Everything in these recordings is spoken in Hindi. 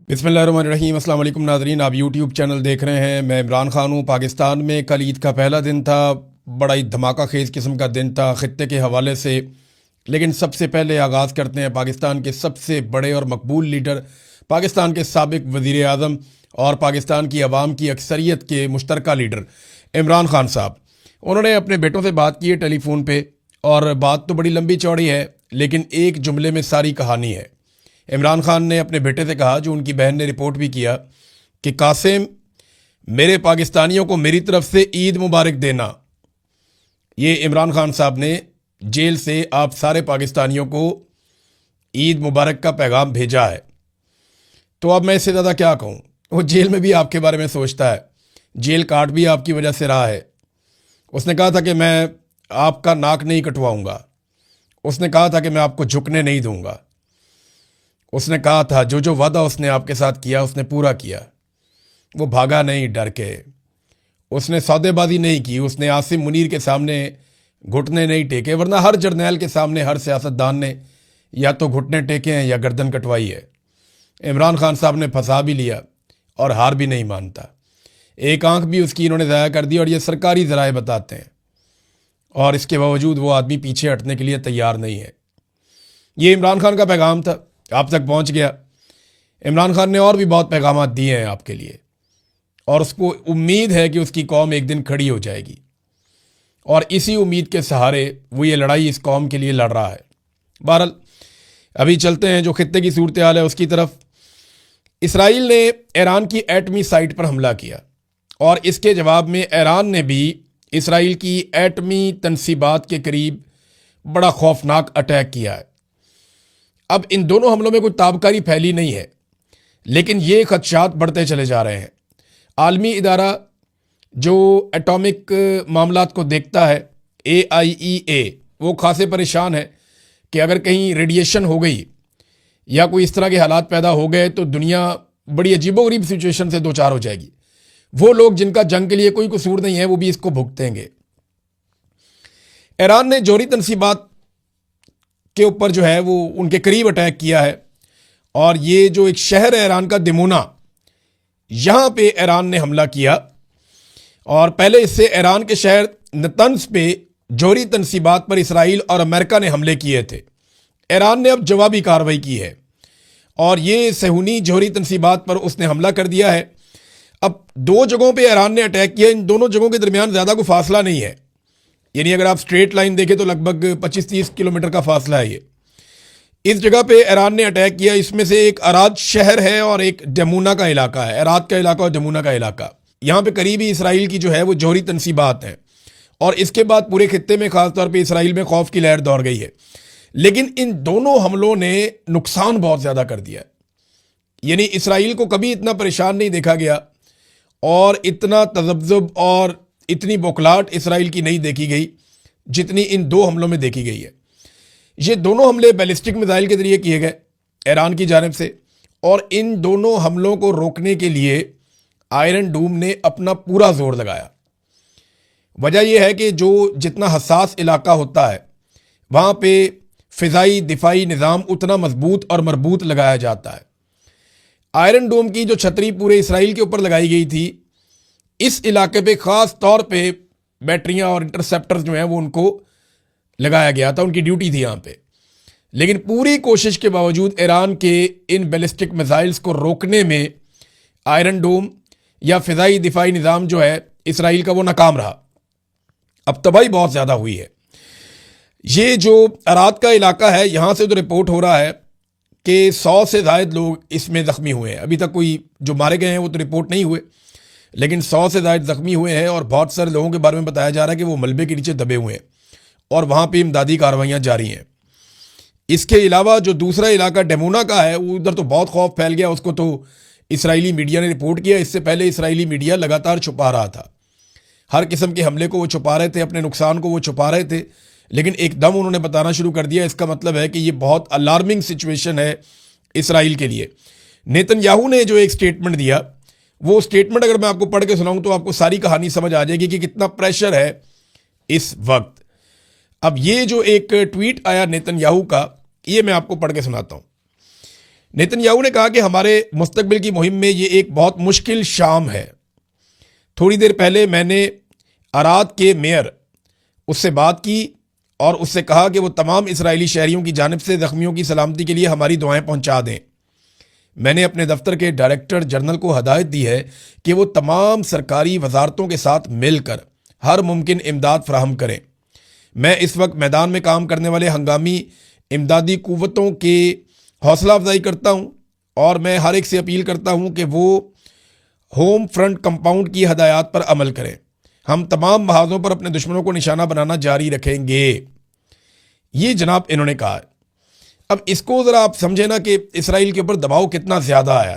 बिस्मिल्लाहिर्रहमानिर्रहीम। अस्सलाम वालेकुम नाज़रीन, आप यूट्यूब चैनल देख रहे हैं। मैं इमरान खान हूँ। पाकिस्तान में कल ईद का पहला दिन था। बड़ा ही धमाका खेज़ किस्म का दिन था ख़ित्ते के हवाले से। लेकिन सबसे पहले आगाज़ करते हैं पाकिस्तान के सबसे बड़े और मकबूल लीडर, पाकिस्तान के साबिक़ वज़ीर आज़म और पाकिस्तान की आवाम की अक्सरियत के मुश्तरका लीडर इमरान खान साहब। उन्होंने अपने बेटों से बात की है टेलीफोन पे, और बात तो बड़ी लंबी चौड़ी है, लेकिन एक जुमले में सारी कहानी है। इमरान खान ने अपने बेटे से कहा, जो उनकी बहन ने रिपोर्ट भी किया, कि कासिम, मेरे पाकिस्तानियों को मेरी तरफ से ईद मुबारक देना। ये इमरान खान साहब ने जेल से आप सारे पाकिस्तानियों को ईद मुबारक का पैगाम भेजा है। तो अब मैं इससे ज़्यादा क्या कहूँ। वो जेल में भी आपके बारे में सोचता है, जेल काट भी आपकी वजह से रहा है। उसने कहा था कि मैं आपका नाक नहीं कटवाऊँगा। उसने कहा था कि मैं आपको झुकने नहीं दूँगा। उसने कहा था जो जो वादा उसने आपके साथ किया उसने पूरा किया। वो भागा नहीं डर के। उसने सौदेबाजी नहीं की। उसने आसिम मुनीर के सामने घुटने नहीं टेके, वरना हर जर्नैल के सामने हर सियासतदान ने या तो घुटने टेके हैं या गर्दन कटवाई है। इमरान खान साहब ने फंसा भी लिया और हार भी नहीं मानता। एक आंख भी उसकी इन्होंने ज़ाया कर दी, और ये सरकारी ज़राए बताते हैं, और इसके बावजूद वो आदमी पीछे हटने के लिए तैयार नहीं है। ये इमरान खान का पैगाम था, आप तक पहुंच गया। इमरान खान ने और भी बहुत पैगाम दिए हैं आपके लिए, और उसको उम्मीद है कि उसकी कौम एक दिन खड़ी हो जाएगी, और इसी उम्मीद के सहारे वो ये लड़ाई इस कौम के लिए लड़ रहा है। बहरहाल अभी चलते हैं जो खित्ते की सूरत हाल है उसकी तरफ। इसराइल ने ईरान की एटमी साइट पर हमला किया, और इसके जवाब में ईरान ने भी इसराइल की एटमी तनसीबात के करीब बड़ा खौफनाक अटैक किया है। अब इन दोनों हमलों में कोई ताबकारी फैली नहीं है, लेकिन ये खदशात बढ़ते चले जा रहे हैं। आलमी इदारा जो एटॉमिक मामलात को देखता है, AIEA, वो खासे परेशान है कि अगर कहीं रेडिएशन हो गई या कोई इस तरह के हालात पैदा हो गए तो दुनिया बड़ी अजीबोगरीब सिचुएशन से दो चार हो जाएगी। वो लोग जिनका जंग के लिए कोई कसूर नहीं है वो भी इसको भुगतेंगे। ईरान ने जोहरी तनसीबात के ऊपर जो है वो उनके करीब अटैक किया है, और ये जो एक शहर है ईरान का, दिमोना, यहां पे ईरान ने हमला किया। और पहले इससे ईरान के शहर नतंज पे जोहरी तनसीबात पर इसराइल और अमेरिका ने हमले किए थे। ईरान ने अब जवाबी कार्रवाई की है, और ये सहूनी जोहरी तनसीबात पर उसने हमला कर दिया है। अब दो जगहों पे ईरान ने अटैक किया। इन दोनों जगहों के दरमियान ज़्यादा कोई फासला नहीं है, यानी अगर आप स्ट्रेट लाइन देखें तो लगभग 25-30 किलोमीटर का फासला है। ये इस जगह पे ईरान ने अटैक किया। इसमें से एक अराद शहर है और एक जमुना का इलाका है। अराद का इलाका और जमुना का इलाका, यहाँ पे करीबी इसराइल की जो है वो जोहरी तनसीबात है, और इसके बाद पूरे खित्ते में खासतौर पे इसराइल में खौफ की लहर दौड़ गई है। लेकिन इन दोनों हमलों ने नुकसान बहुत ज़्यादा कर दिया है। यानी इसराइल को कभी इतना परेशान नहीं देखा गया, और इतना तज़ब्ज़ुब और इतनी बौखलाहट इसराइल की नहीं देखी गई जितनी इन दो हमलों में देखी गई है। ये दोनों हमले बैलिस्टिक मिसाइल के जरिए किए गए ईरान की जानिब से, और इन दोनों हमलों को रोकने के लिए आयरन डूम ने अपना पूरा जोर लगाया। वजह यह है कि जो जितना हसास इलाका होता है वहाँ पे फ़िज़ाई दिफाई निज़ाम उतना मजबूत और मरबूत लगाया जाता है। आयरन डोम की जो छतरी पूरे इसराइल के ऊपर लगाई गई थी, इस इलाके पे ख़ास तौर पे बैटरियां और इंटरसेप्टर्स जो हैं वो उनको लगाया गया था, उनकी ड्यूटी थी यहाँ पे। लेकिन पूरी कोशिश के बावजूद ईरान के इन बैलिस्टिक मिसाइल्स को रोकने में आयरन डोम या फ़िज़ाई दिफाई निज़ाम जो है इसराइल का वो नाकाम रहा। अब तबाही बहुत ज़्यादा हुई है। ये जो अराद का इलाका है, यहाँ से तो रिपोर्ट हो रहा है कि 100 से ज़ायद लोग इसमें ज़ख्मी हुए हैं। अभी तक कोई जो मारे गए हैं वो तो रिपोर्ट नहीं हुए, लेकिन 100 से ज़ायद ज़ख्मी हुए हैं, और बहुत सारे लोगों के बारे में बताया जा रहा है कि वो मलबे के नीचे दबे हुए हैं, और वहाँ पे इमदादी कार्रवाइयाँ जारी हैं। इसके अलावा जो दूसरा इलाका डेमोना का है, उधर तो बहुत खौफ फैल गया। उसको तो इसराइली मीडिया ने रिपोर्ट किया। इससे पहले इसराइली मीडिया लगातार छुपा रहा था, हर किस्म के हमले को वो छुपा रहे थे, अपने नुकसान को वो छुपा रहे थे, लेकिन एकदम उन्होंने बताना शुरू कर दिया। इसका मतलब है कि ये बहुत अलार्मिंग सिचुएशन है इसराइल के लिए। नेतन्याहू ने जो एक स्टेटमेंट दिया, वो स्टेटमेंट अगर मैं आपको पढ़ के सुनाऊं तो आपको सारी कहानी समझ आ जाएगी कि कितना प्रेशर है इस वक्त। अब ये जो एक ट्वीट आया नेतन्याहू का, ये मैं आपको पढ़ के सुनाता हूं। नेतन्याहू ने कहा कि हमारे मुस्तकबिल की मुहिम में ये एक बहुत मुश्किल शाम है। थोड़ी देर पहले मैंने अराद के मेयर उससे बात की और उससे कहा कि वो तमाम इजरायली शहरियों की जानिब से ज़ख्मियों की सलामती के लिए हमारी दुआएं पहुंचा दें। मैंने अपने दफ्तर के डायरेक्टर जनरल को हदायत दी है कि वो तमाम सरकारी वजारतों के साथ मिलकर हर मुमकिन इमदाद फराहम करें। मैं इस वक्त मैदान में काम करने वाले हंगामी इमदादी कुव्वतों के हौसला अफजाई करता हूँ और मैं हर एक से अपील करता हूँ कि वो होम फ्रंट कंपाउंड की हदायत पर अमल करें। हम तमाम महाजों पर अपने दुश्मनों को निशाना बनाना जारी रखेंगे, ये जनाब इन्होंने कहा है। अब इसको ज़रा आप समझे ना कि इसराइल के ऊपर दबाव कितना ज़्यादा आया।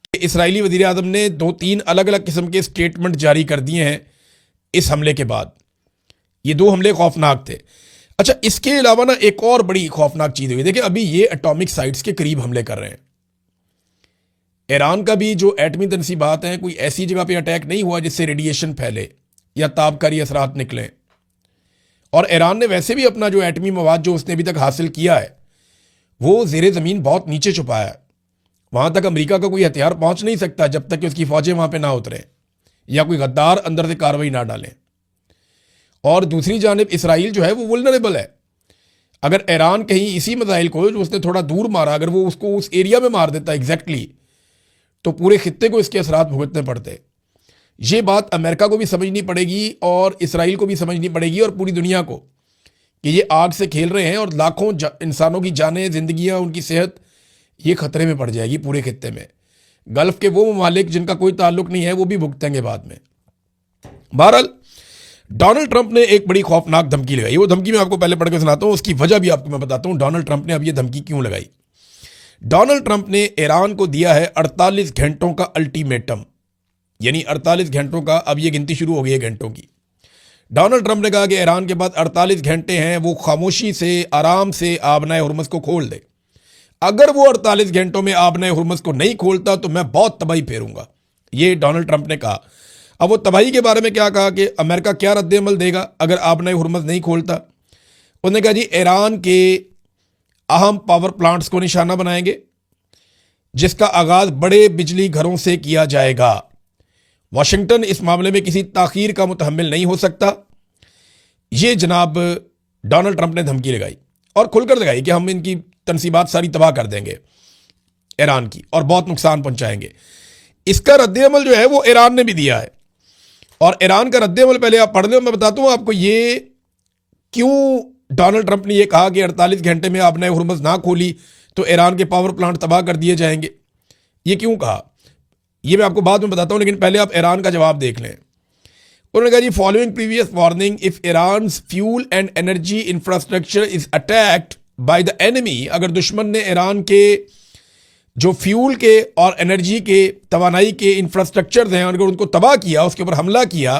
कि इसराइली वज़ीर आज़म ने 2-3 अलग अलग किस्म के स्टेटमेंट जारी कर दिए हैं इस हमले के बाद। ये 2 हमले खौफनाक थे। अच्छा, इसके अलावा ना एक और बड़ी खौफनाक चीज़ हुई। देखिए, अभी ये एटॉमिक साइट्स के करीब हमले कर रहे हैं। ईरान का भी जो एटमी तनसीबात हैं, कोई ऐसी जगह पे अटैक नहीं हुआ जिससे रेडिएशन फैले या ताबकारी असरात निकलें। और ईरान ने वैसे भी अपना जो एटमी मवाद जो उसने अभी तक हासिल किया है वो ज़ेरे ज़मीन बहुत नीचे छुपाया है। वहाँ तक अमेरिका का कोई हथियार पहुँच नहीं सकता जब तक कि उसकी फ़ौजें वहाँ पे ना उतरें या कोई गद्दार अंदर से कार्रवाई ना डालें। और दूसरी जानिब इसराइल जो है वो वुल्नरेबल है। अगर ईरान कहीं इसी मिसाइल को जो उसने थोड़ा दूर मारा, अगर वो उसको उस एरिया में मार देता एग्जैक्टली, तो पूरे खित्ते को इसके असरात भुगतने पड़ते। ये बात अमेरिका को भी समझनी पड़ेगी और इसराइल को भी समझनी पड़ेगी और पूरी दुनिया को कि ये आग से खेल रहे हैं और लाखों इंसानों की जानें, जिंदगियां, उनकी सेहत ये खतरे में पड़ जाएगी पूरे खित्ते में। गल्फ के वो ममालिक जिनका कोई ताल्लुक नहीं है वो भी भुगतेंगे बाद में। बहरहाल, डोनाल्ड ट्रंप ने एक बड़ी खौफनाक धमकी लगाई। वो धमकी मैं आपको पहले पढ़ के सुनाता हूँ, उसकी वजह भी आपको मैं बताता हूँ डोनाल्ड ट्रंप ने अब ये धमकी क्यों लगाई। डोनाल्ड ट्रंप ने ईरान को दिया है 48 घंटों का अल्टीमेटम, यानी 48 घंटों का, अब ये गिनती शुरू हो गई है घंटों की। डोनाल्ड ट्रंप ने कहा कि ईरान के पास 48 घंटे हैं, वो खामोशी से आराम से आबनाए हुर्मुज़ को खोल दे। अगर वो 48 घंटों में आबनाए हुर्मुज़ को नहीं खोलता तो मैं बहुत तबाही फेरूंगा, ये डोनाल्ड ट्रंप ने कहा। अब वो तबाही के बारे में क्या कहा कि अमेरिका क्या रद्द-ए-अमल देगा अगर आबनाए हुर्मुज़ नहीं खोलता। उन्होंने कहा जी ईरान के अहम पावर प्लांट्स को निशाना बनाएंगे जिसका आगाज बड़े बिजली घरों से किया जाएगा। वाशिंगटन इस मामले में किसी ताखीर का मुतहम्मिल नहीं हो सकता। ये जनाब डोनाल्ड ट्रंप ने धमकी लगाई और खुलकर लगाई कि हम इनकी तनसीबात सारी तबाह कर देंगे ईरान की और बहुत नुकसान पहुंचाएंगे। इसका रद्द-ए-अमल जो है वो ईरान ने भी दिया है और ईरान का रद्द-ए-अमल पहले आप पढ़ लो, मैं बताता हूं आपको ये क्यों डोनाल्ड ट्रंप ने यह कहा कि 48 घंटे में आपने हुर्मुज़ ना खोली तो ईरान के पावर प्लांट तबाह कर दिए जाएंगे। ये क्यों कहा ये मैं आपको बाद में बताता हूं, लेकिन पहले आप ईरान का जवाब देख लें। उन्होंने कहा जी following previous warning, if Iran fuel and energy infrastructure is attacked by the enemy, अगर दुश्मन ने ईरान के जो फ्यूल के और एनर्जी के, तवानाई के इंफ्रास्ट्रक्चर हैं, अगर उनको तबाह किया, उसके ऊपर हमला किया,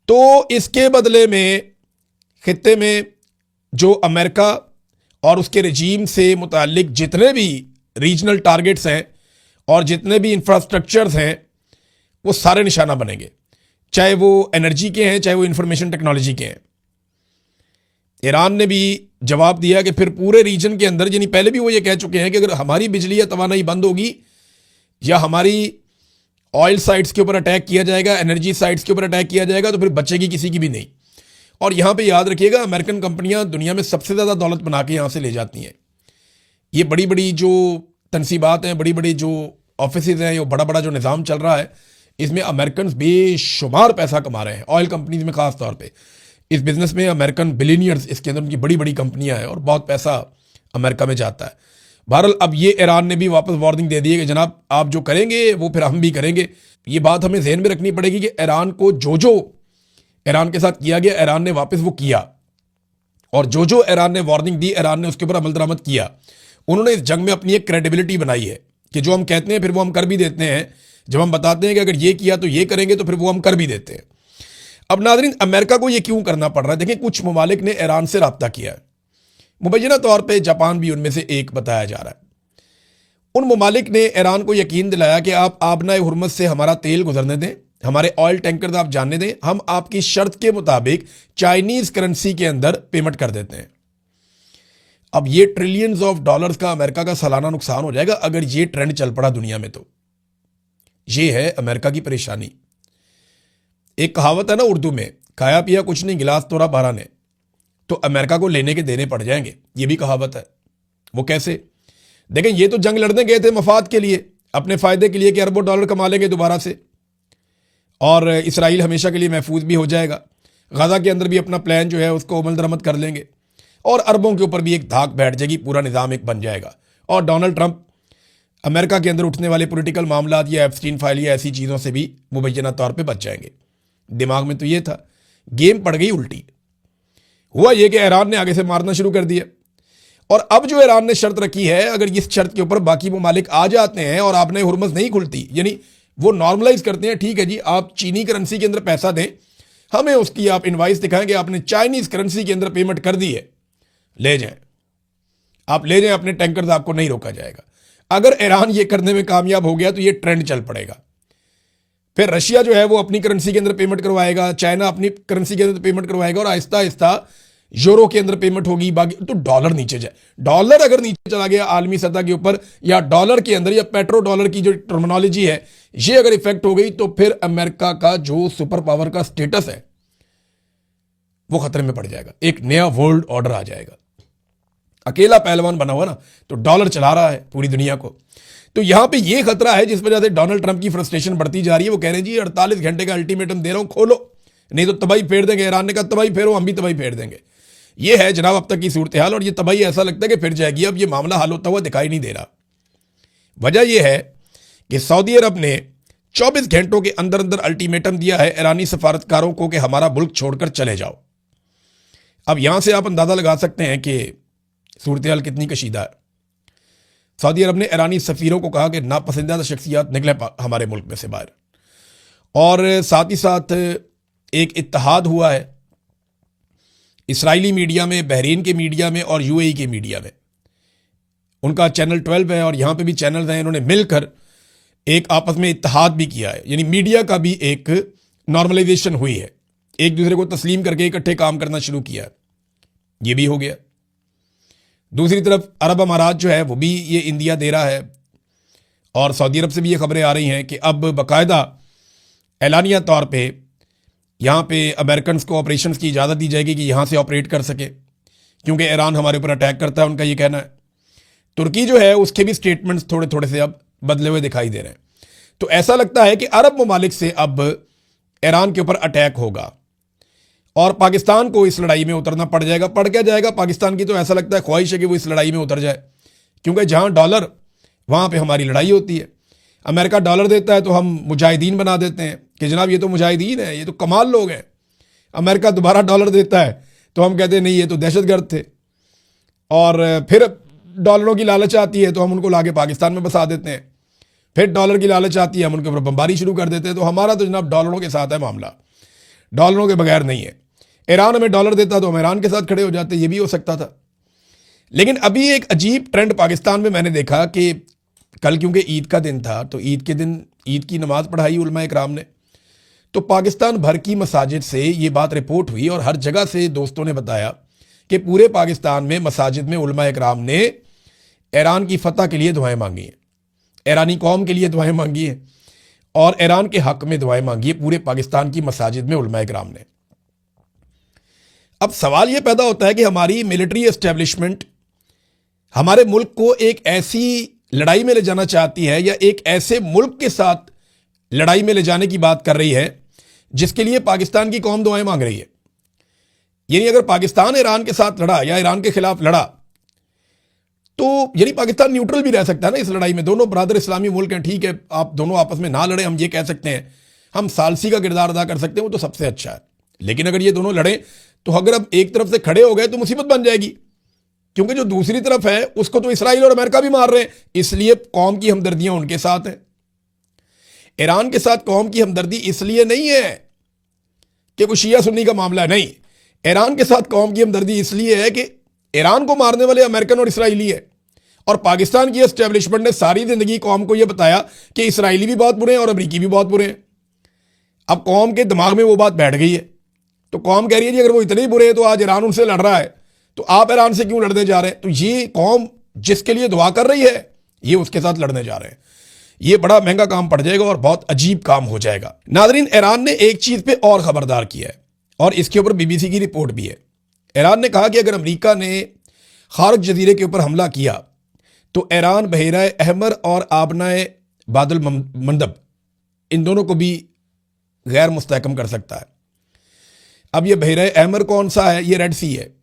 तो इसके बदले में खित्ते में जो अमेरिका और उसके रजीम से मुताल्लिक जितने भी रीजनल टारगेट्स हैं और जितने भी इंफ्रास्ट्रक्चर्स हैं वो सारे निशाना बनेंगे, चाहे वो एनर्जी के हैं चाहे वो इंफॉर्मेशन टेक्नोलॉजी के हैं। ईरान ने भी जवाब दिया कि फिर पूरे रीजन के अंदर, यानी पहले भी वो ये कह चुके हैं कि अगर हमारी बिजली या तवानाई बंद होगी या हमारी ऑयल साइट्स के ऊपर अटैक किया जाएगा, एनर्जी साइट्स के ऊपर अटैक किया जाएगा, तो फिर बचेगी किसी की भी नहीं। और यहाँ पे याद रखिएगा अमेरिकन कंपनियां दुनिया में सबसे ज़्यादा दौलत बना के यहाँ से ले जाती हैं। ये बड़ी बड़ी जो तनसीबात हैं, बड़ी बड़ी जो ऑफिसेज हैं, ये बड़ा बड़ा जो निज़ाम चल रहा है, इसमें अमेरिकन बेशुमार पैसा कमा रहे हैं। ऑयल कंपनीज में ख़ास तौर पे इस बिज़नेस में अमेरिकन बिलियनियर्स, इसके अंदर उनकी बड़ी बड़ी कंपनियां हैं और बहुत पैसा अमेरिका में जाता है। बहरहाल अब ये ईरान ने भी वापस वार्निंग दे दी है कि जनाब आप जो करेंगे वो फिर हम भी करेंगे। ये बात हमें ज़हन में रखनी पड़ेगी कि ईरान को जो ईरान के साथ किया गया, ईरान ने वापस वो किया, और जो ईरान ने वार्निंग दी, ईरान ने उसके ऊपर अमल दरामद किया। उन्होंने इस जंग में अपनी एक क्रेडिबिलिटी बनाई है कि जो हम कहते हैं फिर वो हम कर भी देते हैं। जब हम बताते हैं कि अगर ये किया तो ये करेंगे, तो फिर वो हम कर भी देते हैं। अब नाज़रीन, अमेरिका को ये क्यों करना पड़ रहा है? देखें, कुछ ममालिक ने ईरान से रब्ता किया है, मुबैना तौर पर जापान भी उनमें से एक बताया जा रहा है। उन ममालिक ने ईरान को यकीन दिलाया कि आप आबनाए हुर्मुज़ से हमारा तेल गुजरने दें, हमारे ऑयल टैंकर आप जानने दें, हम आपकी शर्त के मुताबिक चाइनीज़ करेंसी के अंदर पेमेंट कर देते हैं। अब ये ट्रिलियंस ऑफ डॉलर्स का अमेरिका का सालाना नुकसान हो जाएगा अगर ये ट्रेंड चल पड़ा दुनिया में। तो ये है अमेरिका की परेशानी। एक कहावत है ना उर्दू में, खाया पिया कुछ नहीं गिलास तोड़ा 12 ने। तो अमेरिका को लेने के देने पड़ जाएंगे, ये भी कहावत है। वो कैसे? देखें, ये तो जंग लड़ने गए थे मफाद के लिए, अपने फायदे के लिए कि अरबों डॉलर कमा लेंगे दोबारा से और इसराइल हमेशा के लिए महफूज भी हो जाएगा। गाजा के अंदर भी अपना प्लान जो है उसको अमल दरामद कर लेंगे और अरबों के ऊपर भी एक धाक बैठ जाएगी, पूरा निज़ाम एक बन जाएगा। और डोनाल्ड ट्रंप अमेरिका के अंदर उठने वाले पॉलिटिकल मामला या एप्स्टीन फाइल या ऐसी चीज़ों से भी मुबैना तौर पर बच जाएंगे। दिमाग में तो ये था, गेम पड़ गई उल्टी। हुआ ये कि ईरान ने आगे से मारना शुरू कर दिया और अब जो ईरान ने शर्त रखी है, अगर इस शर्त के ऊपर बाकी ममालिक आ जाते हैं और आपने हुर्मुज़ नहीं खुलती, यानी वो नॉर्मलाइज करते हैं, ठीक है जी आप चीनी करेंसी के अंदर पैसा दें, हमें उसकी आप इनवाइस दिखाएं कि आपने चाइनीज करेंसी के अंदर पेमेंट कर दी है, ले जाएं, आप ले जाएं अपने टैंकर्स, आपको नहीं रोका जाएगा। अगर ईरान ये करने में कामयाब हो गया तो ये ट्रेंड चल पड़ेगा। फिर रशिया जो है वो अपनी करेंसी के अंदर पेमेंट करवाएगा, चाइना अपनी करेंसी के अंदर पेमेंट करवाएगा और आहिस्ता आहिस्ता यूरो के अंदर पेमेंट होगी, बाकी तो डॉलर नीचे जाए। डॉलर अगर नीचे चला गया आलमी सतह के ऊपर, या डॉलर के अंदर या पेट्रो डॉलर की जो टर्मिनोलॉजी है ये अगर इफेक्ट हो गई, तो फिर अमेरिका का जो सुपर पावर का स्टेटस है वो खतरे में पड़ जाएगा। एक नया वर्ल्ड ऑर्डर आ जाएगा। अकेला पहलवान बना हुआ ना, तो डॉलर चला रहा है पूरी दुनिया को। तो यहां पे ये खतरा है जिस वजह से डोनाल्ड ट्रंप की फ्रस्ट्रेशन बढ़ती जा रही है। वो कह रहे हैं जी 48 घंटे का अल्टीमेटम दे रहा हूं, खोलो नहीं तो तबाही फेर देंगे। ईरान ने कहा तबाही फेरो, हम भी तबाही फेर देंगे। ये है जनाब अब तक की सूरत हाल और ये तबाही ऐसा लगता है कि फिर जाएगी। अब ये मामला हल होता हुआ दिखाई नहीं दे रहा। वजह यह है कि सऊदी अरब ने 24 घंटों के अंदर अंदर अल्टीमेटम दिया है ईरानी सफारतकारों को कि हमारा मुल्क छोड़कर चले जाओ। अब यहां से आप अंदाजा लगा सकते हैं कि सूरत हाल कितनी कशीदा है। सऊदी अरब ने ईरानी सफीरों को कहा कि नापसंदीदा शख्सियात निकले हमारे मुल्क में से बाहर, और साथ ही साथ एक इत्तेहाद हुआ है इसराइली मीडिया में, बहरीन के मीडिया में और यूएई के मीडिया में। उनका चैनल 12 है और यहां पे भी चैनल हैं, इन्होंने मिलकर एक आपस में इत्तेहाद भी किया है, यानी मीडिया का भी एक नॉर्मलाइजेशन हुई है, एक दूसरे को तस्लीम करके इकट्ठे काम करना शुरू किया है। ये भी हो गया। दूसरी तरफ अरब अमारात जो है वो भी ये इंदिया दे रहा है और सऊदी अरब से भी ये खबरें आ रही हैं कि अब बाकायदा एलानिया तौर पे यहाँ पे अमेरिकन को ऑपरेशंस की इजाज़त दी जाएगी कि यहाँ से ऑपरेट कर सके, क्योंकि ईरान हमारे ऊपर अटैक करता है, उनका ये कहना है। तुर्की जो है उसके भी स्टेटमेंट्स थोड़े थोड़े से अब बदले हुए दिखाई दे रहे हैं। तो ऐसा लगता है कि अरब ममालिक से अब ईरान के ऊपर अटैक होगा और पाकिस्तान को इस लड़ाई में उतरना पड़ जाएगा। पड़ क्या जाएगा पाकिस्तान की, तो ऐसा लगता है ख्वाहिश है कि वो इस लड़ाई में उतर जाए, क्योंकि जहाँ डॉलर वहाँ पे हमारी लड़ाई होती है। अमेरिका डॉलर देता है तो हम मुजाहिदीन बना देते हैं कि जनाब ये तो मुजाहिदीन है, ये तो कमाल लोग हैं। अमेरिका दोबारा डॉलर देता है तो हम कहते हैं नहीं ये तो दहशतगर्द थे, और फिर डॉलरों की लालच आती है तो हम उनको लाके पाकिस्तान में बसा देते हैं। फिर डॉलर की लालच आती है, हम उनके ऊपर बमबारी शुरू कर देते हैं। तो हमारा तो जनाब डॉलरों के साथ है मामला, डॉलरों के बगैर नहीं है। ईरान हमें डॉलर देता तो हम ईरान के साथ खड़े हो जाते, ये भी हो सकता था। लेकिन अभी एक अजीब ट्रेंड पाकिस्तान में मैंने देखा कि कल क्योंकि ईद का दिन था, तो ईद के दिन ईद की नमाज पढ़ाई उलमा इकराम ने, तो पाकिस्तान भर की मसाजिद से ये बात रिपोर्ट हुई और हर जगह से दोस्तों ने बताया कि पूरे पाकिस्तान में मसाजिद में उलमा इकराम ने ईरान की फतह के लिए दुआएं मांगी हैं, ईरानी कौम के लिए दुआएं मांगी हैं और ईरान के हक में दुआएं मांगी है पूरे पाकिस्तान की मसाजिद में उलमा इकराम ने। अब सवाल यह पैदा होता है कि हमारी मिलिट्री एस्टेब्लिशमेंट हमारे मुल्क को एक ऐसी लड़ाई में ले जाना चाहती है या एक ऐसे मुल्क के साथ लड़ाई में ले जाने की बात कर रही है जिसके लिए पाकिस्तान की कौम दुआएं मांग रही है। यानी अगर पाकिस्तान ईरान के साथ लड़ा या ईरान के खिलाफ लड़ा तो यानी पाकिस्तान न्यूट्रल भी रह सकता है ना इस लड़ाई में। दोनों बरादर इस्लामी मुल्क हैं, ठीक है, आप दोनों आपस में ना लड़े, हम ये कह सकते हैं, हम सालसी का किरदार अदा कर सकते हैं, वो तो सबसे अच्छा है। लेकिन अगर ये दोनों लड़े तो अगर अब एक तरफ से खड़े हो गए तो मुसीबत बन जाएगी, क्योंकि जो दूसरी तरफ है उसको तो इसराइल और अमेरिका भी मार रहे हैं। इसलिए कौम की हमदर्दियां उनके साथ हैं। ईरान के साथ कौम की हमदर्दी इसलिए नहीं है कि कोई शिया सुन्नी का मामला है, नहीं, ईरान के साथ कौम की हमदर्दी इसलिए है कि ईरान को मारने वाले अमेरिकन और इसराइली है और पाकिस्तान की एस्टेब्लिशमेंट ने सारी जिंदगी कौम को यह बताया कि इसराइली भी बहुत बुरे हैं और अमरीकी भी बहुत बुरे हैं। अब कौम के दिमाग में वो बात बैठ गई है, तो कौम कह रही है जी अगर वो इतने ही बुरे हैं तो आज ईरान उनसे लड़ रहा है तो आप ईरान से क्यों लड़ने जा रहे हैं? तो ये कौम जिसके लिए दुआ कर रही है, ये उसके साथ लड़ने जा रहे हैं। ये बड़ा महंगा काम पड़ जाएगा और बहुत अजीब काम हो जाएगा। नादरीन, ईरान ने एक चीज पे और खबरदार किया है और इसके ऊपर बीबीसी की रिपोर्ट भी है। ईरान ने कहा कि अगर अमेरिका ने खारक जजीरे के ऊपर हमला किया तो ईरान बहेरा अहमर और आबनाए बादल मंदब इन दोनों को भी गैर मुस्तहकम कर सकता है। अब ये बहेरा अहमर कौन सा है? ये रेड सी है।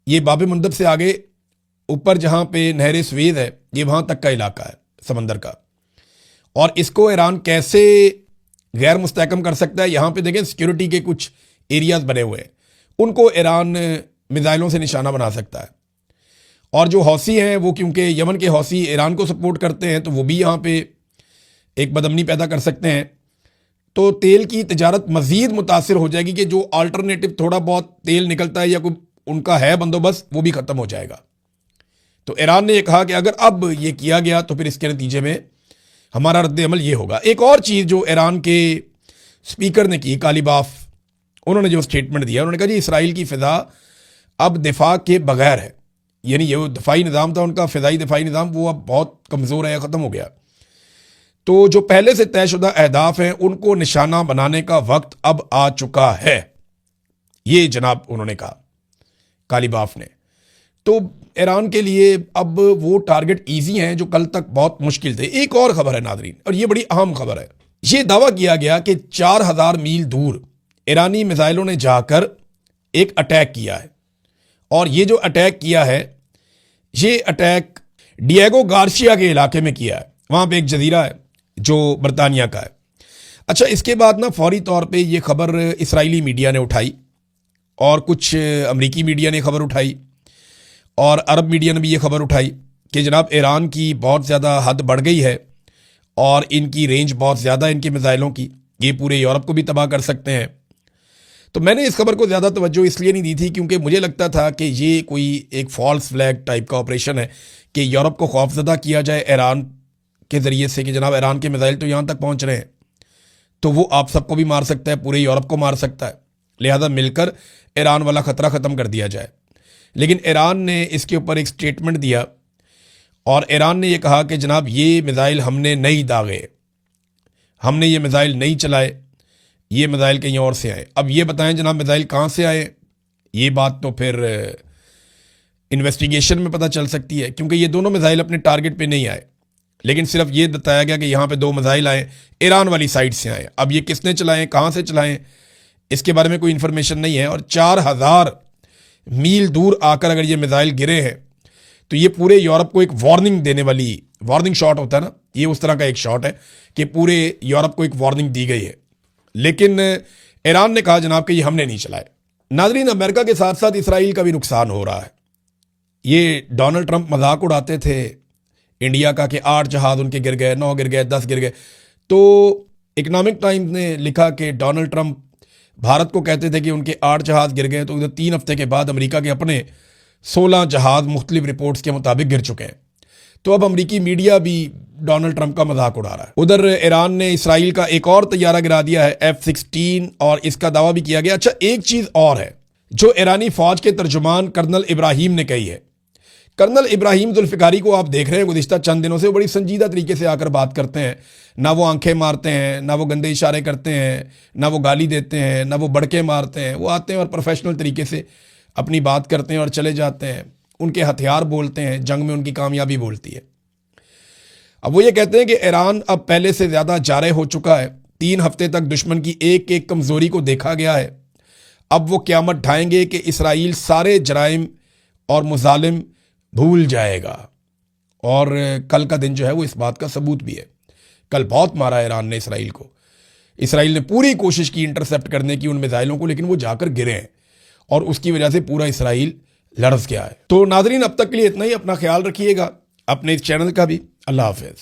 ये बाब मंदब से आगे ऊपर जहां पे नहर स्वेद है, ये वहां तक का इलाका है समंदर का। और इसको ईरान कैसे गैर मुस्तहकम कर सकता है? यहां पे देखें सिक्योरिटी के कुछ एरियाज बने हुए हैं, उनको ईरान मिसाइलों से निशाना बना सकता है। और जो हौसी हैं वो क्योंकि यमन के हौसी ईरान को सपोर्ट करते हैं, तो वो भी यहाँ पे एक बदअमनी पैदा कर सकते हैं। तो तेल की तिजारत मज़ीद मुतासिर हो जाएगी कि जो अल्टरनेटिव थोड़ा बहुत तेल निकलता है या कोई उनका है बंदोबस्त, वो भी ख़त्म हो जाएगा। तो ईरान ने यह कहा कि अगर अब ये किया गया तो फिर इसके नतीजे में हमारा रद्द अमल ये होगा। एक और चीज़ जो ईरान के स्पीकर ने की, कालीबाफ, उन्होंने जो स्टेटमेंट दिया, उन्होंने कहा जी इसराइल की फ़िज़ा अब दिफा के बगैर है। यानी ये दफाई निज़ाम था उनका, फ़िज़ाई दफाई निज़ाम, वो अब बहुत कमज़ोर है, ख़त्म हो गया। तो जो पहले से तयशुदा अहदाफ हैं उनको निशाना बनाने का वक्त अब आ चुका है, ये जनाब उन्होंने कहा, कालीबाफ ने। तो ईरान के लिए अब वो टारगेट ईजी हैं जो कल तक बहुत मुश्किल थे। एक और खबर है नादरीन, और ये बड़ी अहम खबर है। ये दावा किया गया कि 4000 मील दूर ईरानी मिसाइलों ने जाकर एक अटैक किया है। और ये जो अटैक किया है, ये अटैक डिएगो गार्सिया के इलाके में किया है। वहाँ पे एक जजीरा है जो बरतानिया का है। अच्छा, इसके बाद ना फौरी तौर पे ये खबर इसराइली मीडिया ने उठाई और कुछ अमरीकी मीडिया ने खबर उठाई और अरब मीडिया ने भी ये खबर उठाई कि जनाब ईरान की बहुत ज़्यादा हद बढ़ गई है और इनकी रेंज बहुत ज़्यादा है इनके मिसाइलों की, ये पूरे यूरोप को भी तबाह कर सकते हैं। तो मैंने इस खबर को ज़्यादा तवज्जो इसलिए नहीं दी थी क्योंकि मुझे लगता था कि ये कोई एक फॉल्स फ्लैग टाइप का ऑपरेशन है कि यूरोप को खौफजदा किया जाए ईरान के ज़रिए से कि जनाब ईरान के मिसाइल तो यहाँ तक पहुँच रहे हैं, तो वो आप सबको भी मार सकता है, पूरे यूरोप को मार सकता है, लिहाजा मिलकर ईरान वाला ख़तरा ख़त्म कर दिया जाए। लेकिन ईरान ने इसके ऊपर एक स्टेटमेंट दिया और ईरान ने यह कहा कि जनाब ये मिसाइल हमने नहीं दागे, हमने ये मिसाइल नहीं चलाए, ये मिसाइल कहीं और से आए। अब ये बताएं जनाब मिसाइल कहाँ से आए, ये बात तो फिर इन्वेस्टिगेशन में पता चल सकती है क्योंकि ये दोनों मिसाइल अपने टारगेट पे नहीं आए, लेकिन सिर्फ ये बताया गया कि यहाँ पे 2 मिसाइल आए, ईरान वाली साइड से आए। अब ये किसने चलाएं, कहाँ से चलाएं, इसके बारे में कोई इन्फॉर्मेशन नहीं है। और 4000 मील दूर आकर अगर ये मिसाइल गिरे हैं तो ये पूरे यूरोप को एक वार्निंग देने वाली, वार्निंग शॉट होता है ना, ये उस तरह का एक शॉट है कि पूरे यूरोप को एक वार्निंग दी गई है। लेकिन ईरान ने कहा जनाब कि ये हमने नहीं चलाए। नाज़रीन, अमेरिका के साथ साथ इसराइल का भी नुकसान हो रहा है। ये डोनाल्ड ट्रंप मजाक उड़ाते थे इंडिया का कि 8 जहाज उनके गिर गए, 9 गिर गए, 10 गिर गए। तो इकोनॉमिक टाइम्स ने लिखा कि डोनाल्ड ट्रंप भारत को कहते थे कि उनके 8 जहाज गिर गए, तो उधर 3 हफ्ते के बाद अमेरिका के अपने 16 जहाज मुख्तलिफ रिपोर्ट्स के मुताबिक गिर चुके हैं। तो अब अमेरिकी मीडिया भी डोनाल्ड ट्रंप का मजाक उड़ा रहा है। उधर ईरान ने इसराइल का एक और तैयारा गिरा दिया है F-16 और इसका दावा भी किया गया। अच्छा, एक चीज़ और है जो ईरानी फौज के तर्जुमान कर्नल इब्राहिम ने कही है। कर्नल इब्राहिम जुल्फ़िकारी को आप देख रहे हैं गुज़िश्ता चंद दिनों से वो बड़ी संजीदा तरीके से आकर बात करते हैं, ना वो आंखें मारते हैं, ना वो गंदे इशारे करते हैं, ना वो गाली देते हैं, ना वो बड़के मारते हैं। वो आते हैं और प्रोफेशनल तरीके से अपनी बात करते हैं और चले जाते हैं। उनके हथियार बोलते हैं, जंग में उनकी कामयाबी बोलती है। अब वो ये कहते हैं कि ईरान अब पहले से ज़्यादा जारे हो चुका है, 3 हफ्ते तक दुश्मन की एक एक कमज़ोरी को देखा गया है। अब वो क़यामत ढाएंगे कि इसराइल सारे जराइम और मुजालिम भूल जाएगा। और कल का दिन जो है वो इस बात का सबूत भी है। कल बहुत मारा ईरान ने इसराइल को। इसराइल ने पूरी कोशिश की इंटरसेप्ट करने की उन मिसाइलों को, लेकिन वो जाकर गिरे हैं और उसकी वजह से पूरा इसराइल लड़स गया है। तो नाज़रीन, अब तक के लिए इतना ही। अपना ख्याल रखिएगा, अपने इस चैनल का भी। अल्लाह हाफ़िज़।